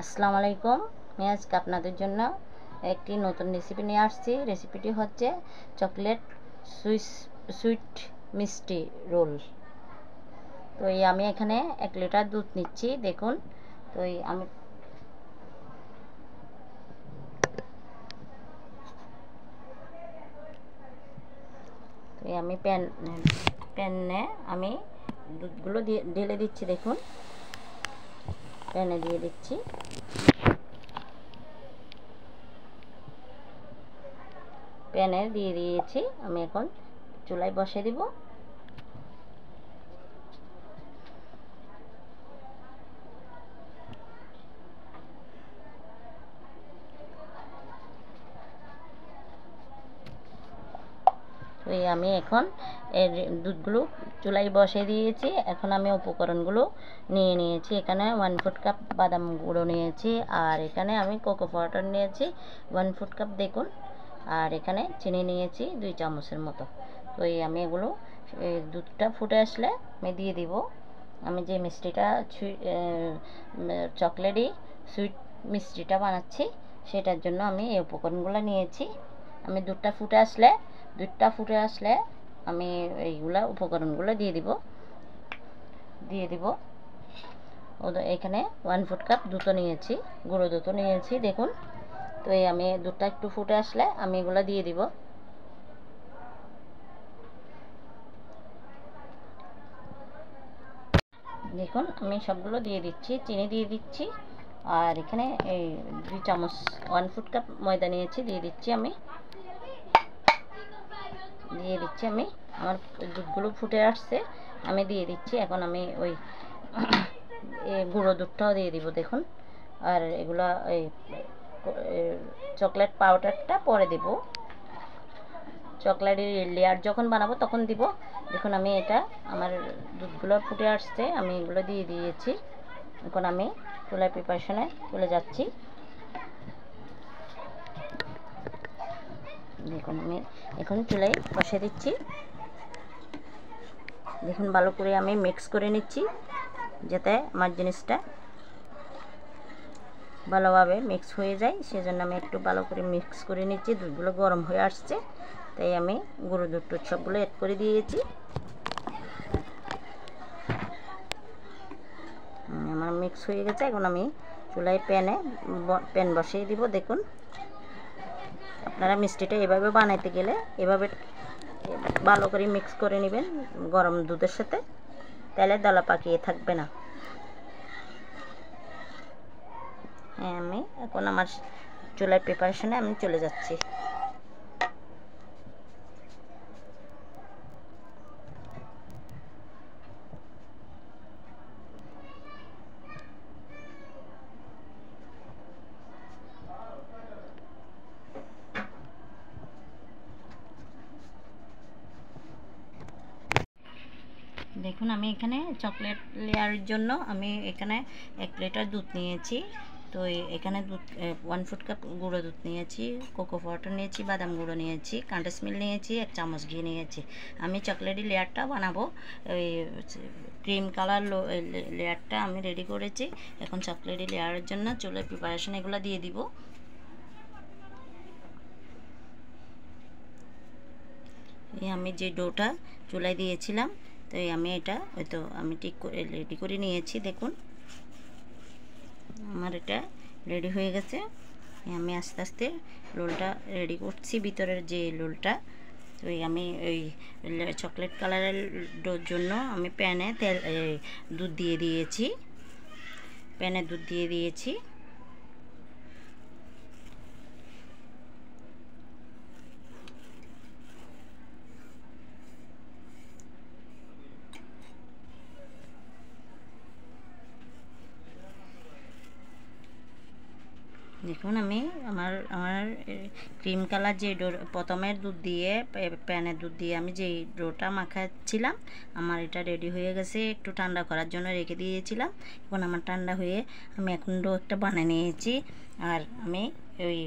আসসালামু আলাইকুম। আমি আজকে আপনাদের জন্য একটি নতুন রেসিপি নিয়ে আসছি। রেসিপিটি হচ্ছে চকলেট সুইট মিষ্টি রোল। তো আমি এখানে 1 লিটার দুধ নিচ্ছি। দেখুন, তো আমি প্যানে আমি দুধগুলো ঢেলে দিচ্ছি। দেখুন, প্যানে দিয়ে দিচ্ছি। প্যানে দিয়ে দিয়েছি। আমি এখন চুলায় বসিয়ে দিব। তো আমি এখন এর দুধগুলো চুলায় বসিয়ে দিয়েছি। এখন আমি উপকরণগুলো নিয়ে নিয়েছি। এখানে 1/4 কাপ বাদাম গুঁড়ো নিয়েছি, আর এখানে আমি কোকো পাউডার নিয়েছি 1/4 কাপ দেখুন, আর এখানে চিনি নিয়েছি 2 চামচের মতো। তো আমি এগুলো দুধটা ফুটে আসলে আমি দিয়ে দিব। আমি যে মিষ্টিটা চকলেটই সুইট মিষ্টিটা বানাচ্ছি, সেটার জন্য আমি এই উপকরণগুলো নিয়েছি। আমি দুধটা ফুটে আসলে আমি এইগুলা উপকরণগুলো দিয়ে দিব। এখানে 1/4 কাপ দুধ নিয়েছি, গুঁড়ো দুধ নিয়েছি দেখুন। তো আমি দুধটা একটু ফুটে আসলে আমি এগুলো দিয়ে দিব। দেখুন, আমি সবগুলো দিয়ে দিচ্ছি। চিনি দিয়ে দিচ্ছি, আর এখানে এই 2 চামচ 1/4 কাপ ময়দা নিয়েছি, দিয়ে দিচ্ছি। আমি আমার দুধগুলো ফুটে আসছে, আমি দিয়ে দিচ্ছি। এখন আমি ওই গুঁড়ো দুধটাও দিয়ে দিব দেখুন। আর এগুলা চকলেট পাউডারটা পরে দিব, চকলেটের লেয়ার যখন বানাবো তখন দিব। দেখুন, আমি আমার দুধগুলো ফুটে আসছে, আমি এগুলো দিয়ে দিয়েছি। এখন আমি চুলার প্রিপারেশনে চলে যাচ্ছি। দেখুন, আমি এখন চুলায় বসিয়ে দিচ্ছি। দেখুন, ভালো করে আমি মিক্স করে নিচ্ছি, যাতে আমার জিনিসটা ভালোভাবে মিক্স হয়ে যায়। সেজন্য আমি একটু ভালো করে মিক্স করে নিচ্ছি। দুধগুলো গরম হয়ে আসছে, তাই আমি গুঁড়ো দুধ সবগুলো অ্যাড করে দিয়েছি। আমার মিক্স হয়ে গেছে। এখন আমি চুলায় প্যান বসিয়ে দিব। দেখুন, আপনারা মিষ্টিটা এভাবে বানাইতে গেলে এভাবে ভালো করে মিক্স করে নেবেন গরম দুধের সাথে, তাহলে দলা পাকিয়ে থাকবে না। আমি এখন আমার চুলার প্রিপারেশনে আমি চলে যাচ্ছি। দেখুন, আমি এখানে চকলেট লেয়ারের জন্য আমি এখানে 1 লিটার দুধ নিয়েছি। তো এখানে 1/4 কাপ গুঁড়ো দুধ নিয়েছি, কোকো পাউডার নিয়েছি, বাদাম গুঁড়ো নিয়েছি, কান্ডেন্স মিল্ক নিয়েছি, 1 চামচ ঘি নিয়েছি। আমি চকলেটের লেয়ারটা বানাবো, ওই ক্রিম কালার লেয়ারটা আমি রেডি করেছি। এখন চকলেটের লেয়ারের জন্য চুলার প্রিপারেশন এগুলো দিয়ে দিব। আমি যে ডোটা চুলায় দিয়েছিলাম, তো আমি আমি ঠিক করে রেডি করে নিয়েছি। দেখুন, আমার এটা রেডি হয়ে গেছে। আমি আস্তে আস্তে রোলটা রেডি করছি, ভিতরের যে রোলটা। তো আমি ওই চকলেট কালারের ডোর জন্য আমি দুধ দিয়ে দিয়েছি। দেখুন, আমি আমার ক্রিম কালার যে প্রথমের দুধ দিয়ে প্যানের দুধ দিয়ে আমি যে ডোটা মাখাচ্ছিলাম, আমার এটা রেডি হয়ে গেছে। একটু ঠান্ডা করার জন্য রেখে দিয়েছিলাম। এখন আমার ঠান্ডা হয়ে আমি এখন ডো একটা বানিয়ে নিয়েছি। আর আমি ওই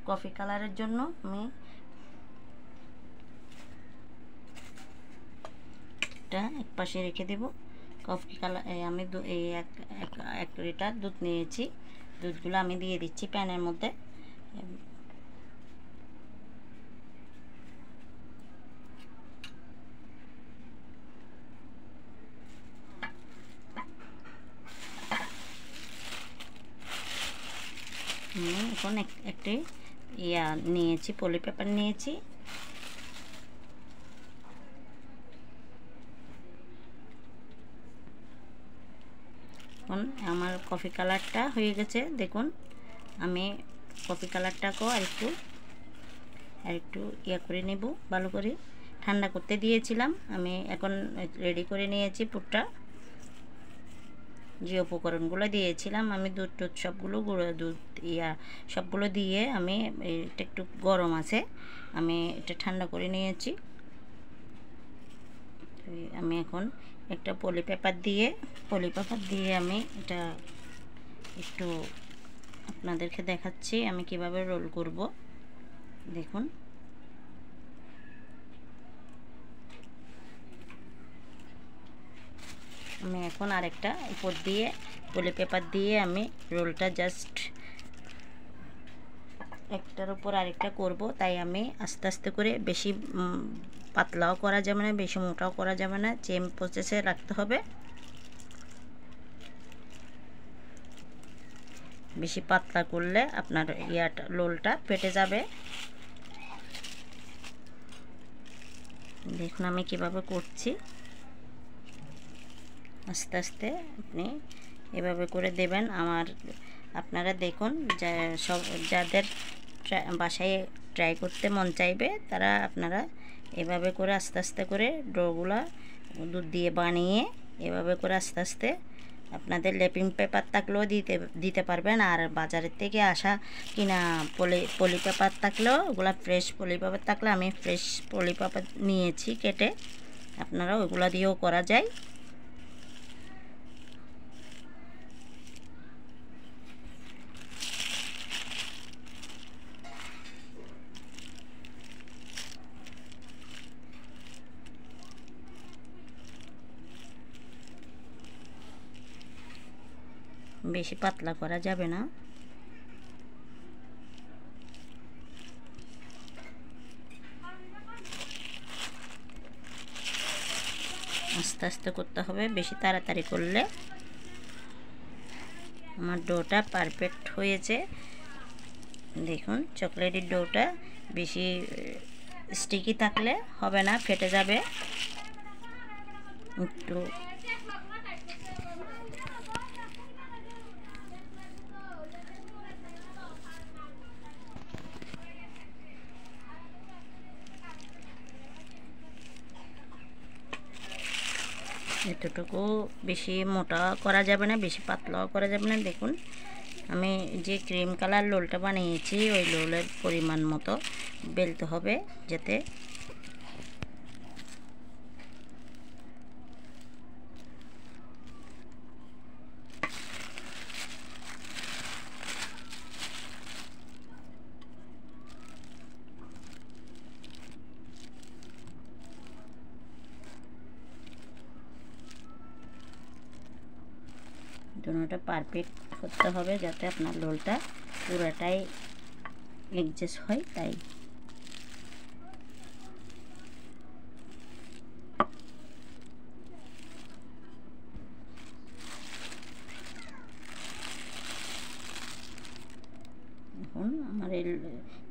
কফি কালারের জন্য আমি এটা এক পাশে রেখে দেব। কফি কালার আমি এক লিটার দুধ নিয়েছি, দুধগুলো আমি দিয়ে দিচ্ছি প্যানের মধ্যে। এখন একটি নিয়েছি, পলি পেপার নিয়েছি। এখন আমার কফি কালারটা হয়ে গেছে দেখুন। আমি কফি কালারটাকেও আরেকটু করে নেব, ভালো করে ঠান্ডা করতে দিয়েছিলাম। আমি এখন রেডি করে নিয়েছি পুরটা। যে উপকরণগুলো দিয়েছিলাম আমি দুধ সবগুলো গুঁড়ো দুধ সবগুলো দিয়ে আমি এটা একটু গরম আছে, আমি এটা ঠান্ডা করে নিয়েছি। আমি এখন একটা পলি পেপার দিয়ে আমি এটা একটু আপনাদেরকে দেখাচ্ছি আমি কিভাবে রোল করব। দেখুন আমি এখন আরেকটা উপর দিয়ে পলি পেপার দিয়ে আমি রোলটা জাস্ট একটার উপর আরেকটা করব, তাই আমি আস্তে আস্তে করে, বেশি পাতলাও করা যাবে না, বেশি মোটাও করা যাবে না, সেম প্রসেসে রাখতে হবে। বেশি পাতলা করলে আপনার রোলটা ফেটে যাবে। দেখুন আমি কিভাবে করছি, আস্তে আস্তে আপনি এভাবে করে দেবেন। আপনারা দেখুন, যাদের বাসায় ট্রাই করতে মন চাইবে তারা আপনারা এভাবে করে আস্তে আস্তে করে ডোগুলা দুধ দিয়ে বানিয়ে এভাবে করে আস্তে আস্তে আপনাদের লেপিং পেপার থাকলেও দিতে পারবেন। আর বাজারের থেকে আসা কিনা পলি পেপার থাকলেও, ওগুলা ফ্রেশ পলি পেপার থাকলে আমি ফ্রেশ পলি পেপার নিয়েছি কেটে, আপনারা ওগুলা দিয়েও করা যায়। বেশি পাতলা করা যাবে না। আস্তে আস্তে করতে হবে, বেশি তাড়াতাড়ি করলে। আমার ডোটা পারফেক্ট হয়েছে দেখুন। চকলেটের ডোটা বেশি স্টিকি থাকলে হবে না, ফেটে যাবে। একটু এতটুকু বেশি মোটা করা যাবে না, বেশি পাতলাও করা যাবে না। দেখুন আমি যে ক্রিম কালার লোলটা বানিয়েছি ওই লোলের পরিমাণ মতো বেলতে হবে, যাতে দুটোটা পারফেক্ট করতে হবে, যাতে আপনার লোলটা পুরোটাই অ্যাডজাস্ট হয়। তাই এখন আমার এই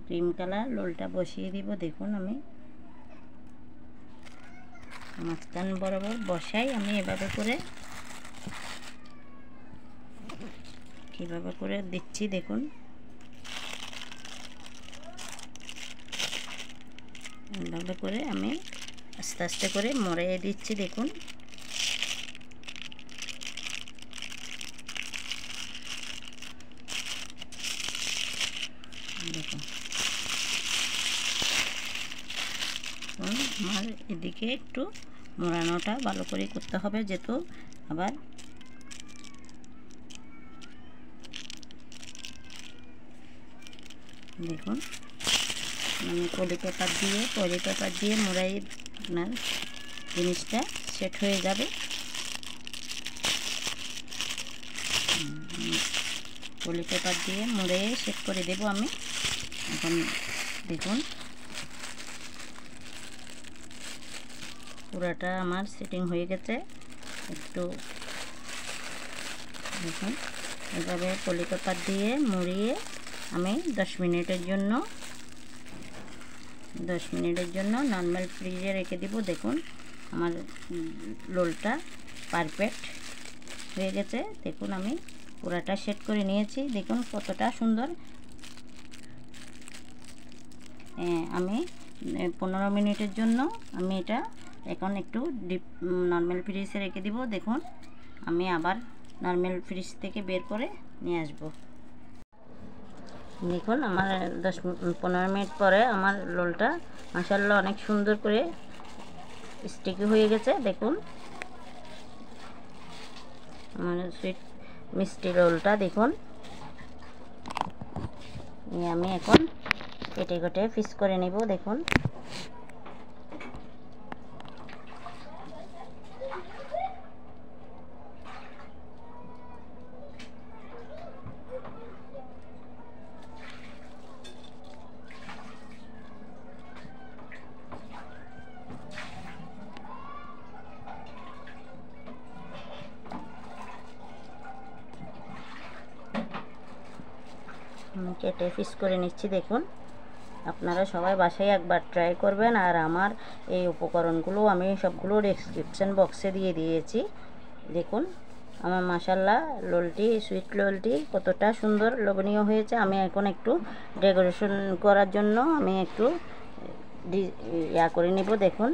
ক্রিম কালার লোলটা বসিয়ে দিব। দেখুন আমি মাঝখান বরাবর বসাই, আমি এভাবে করে কীভাবে করে দিচ্ছি দেখুন। এভাবে করে আমি আস্তে আস্তে করে মরিয়ে দিচ্ছি দেখুন। দেখুন আমার এদিকে একটু মোড়ানোটা ভালো করে করতে হবে, যেহেতু আবার দেখুন আমি পলি পেপার দিয়ে মোড়াই আপনার জিনিসটা সেট হয়ে যাবে। পলি পেপার দিয়ে মুড়ে সেট করে দেব আমি। এখন দেখুন পুরাটা আমার সেটিং হয়ে গেছে। একটু দেখুন এভাবে পলি পেপার দিয়ে মুড়িয়ে আমি 10 মিনিটের জন্য নর্মাল ফ্রিজে রেখে দিব। দেখুন আমার রোলটা পারফেক্ট হয়ে গেছে। দেখুন আমি পুরাটা সেট করে নিয়েছি। দেখুন কতটা সুন্দর। আমি 15 মিনিটের জন্য আমি এটা এখন একটু ডিপ নর্মাল ফ্রিজে রেখে দিব। দেখুন আমি আবার নর্মাল ফ্রিজ থেকে বের করে নিয়ে আসব। দেখুন আমার 10-15 মিনিট পরে আমার রোলটা মাশাআল্লাহ অনেক সুন্দর করে স্টিকি হয়ে গেছে। দেখুন আমার সুইট মিষ্টি রোলটা দেখুন আমি এখন কেটে কেটে পিস করে নেব। দেখুন কেটে পিস করে নিচ্ছি। দেখুন আপনারা সবাই বাসায় একবার ট্রাই করবেন। আর আমার এই উপকরণগুলো আমি সবগুলো ডেসক্রিপশন বক্সে দিয়ে দিয়েছি। দেখুন আমার মাশাআল্লাহ রোলটি সুইট রোলটি কতটা সুন্দর লোভনীয় হয়েছে। আমি এখন একটু ডেকোরেশন করার জন্য আমি একটু করে নেব। দেখুন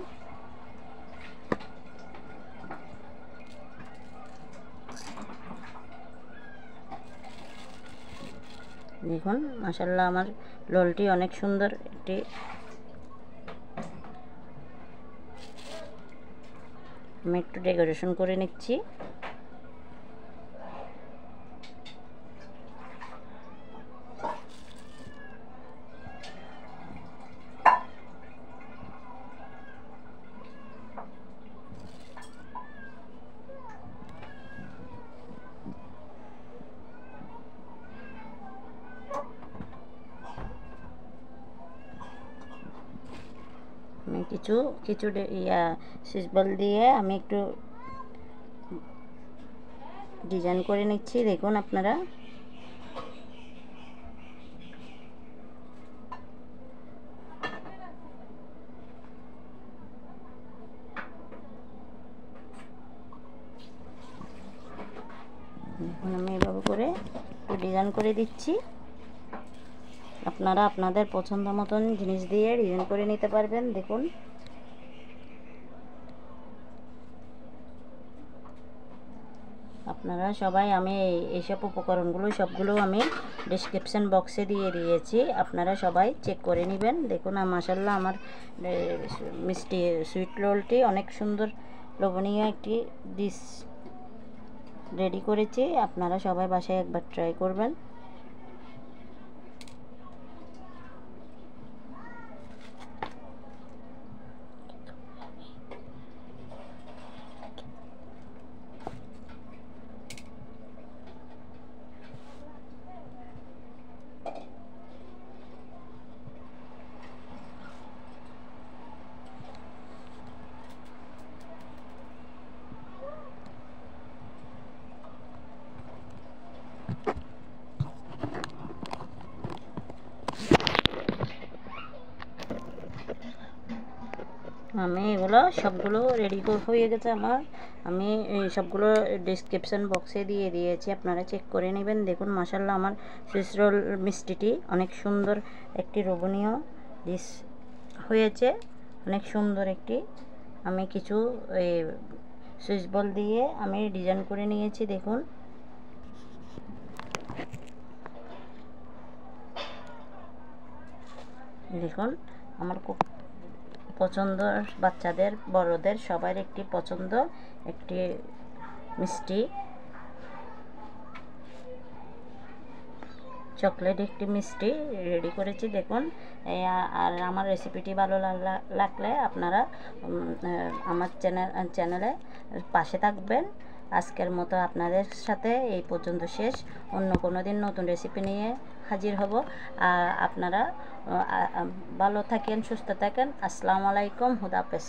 দেখুন মাশাআল্লাহ আমার রোলটি অনেক সুন্দর একটি আমি একটু ডেকোরেশন করে নিচ্ছি। আমি কিছু সুইচ বল দিয়ে আমি একটু ডিজাইন করে নিচ্ছি। দেখুন আপনারা দেখুন আমি এভাবে করে একটু ডিজাইন করে দিচ্ছি। আপনারা আপনাদের পছন্দ মতন জিনিস দিয়ে ডিজাইন করে নিতে পারবেন। দেখুন আপনারা সবাই আমি এইসব উপকরণগুলো সবগুলো আমি ডেসক্রিপশন বক্সে দিয়ে দিয়েছি। আপনারা সবাই চেক করে নেবেন। দেখুন মাশাআল্লাহ আমার মিষ্টি সুইট রোলটি অনেক সুন্দর লোভনীয় একটি ডিশ রেডি করেছি। আপনারা সবাই বাসায় একবার ট্রাই করবেন। আমি এগুলো সবগুলো রেডি হয়ে গেছে আমার। আমি সবগুলো ডেসক্রিপশন বক্সে দিয়ে দিয়েছি। আপনারা চেক করে নেবেন। দেখুন মাশাআল্লাহ আমার সুইস রোল মিষ্টিটি অনেক সুন্দর একটি লোভনীয় ডিশ হয়েছে। অনেক সুন্দর একটি আমি কিছু সুইচ বল দিয়ে আমি ডিজাইন করে নিয়েছি। দেখুন দেখুন আমার খুব পছন্দ, বাচ্চাদের বড়দের সবার একটি পছন্দ একটি মিষ্টি চকলেট একটি মিষ্টি রেডি করেছি। দেখুন আর আমার রেসিপিটি ভালো লাগলে আপনারা আমার চ্যানেলে পাশে থাকবেন। আজকের মতো আপনাদের সাথে এই পর্যন্ত শেষ। অন্য কোনো দিন নতুন রেসিপি নিয়ে হাজির হব। আপনারা ভালো থাকেন, সুস্থ থাকেন। আসসালামু আলাইকুম, খুদা হাফেজ।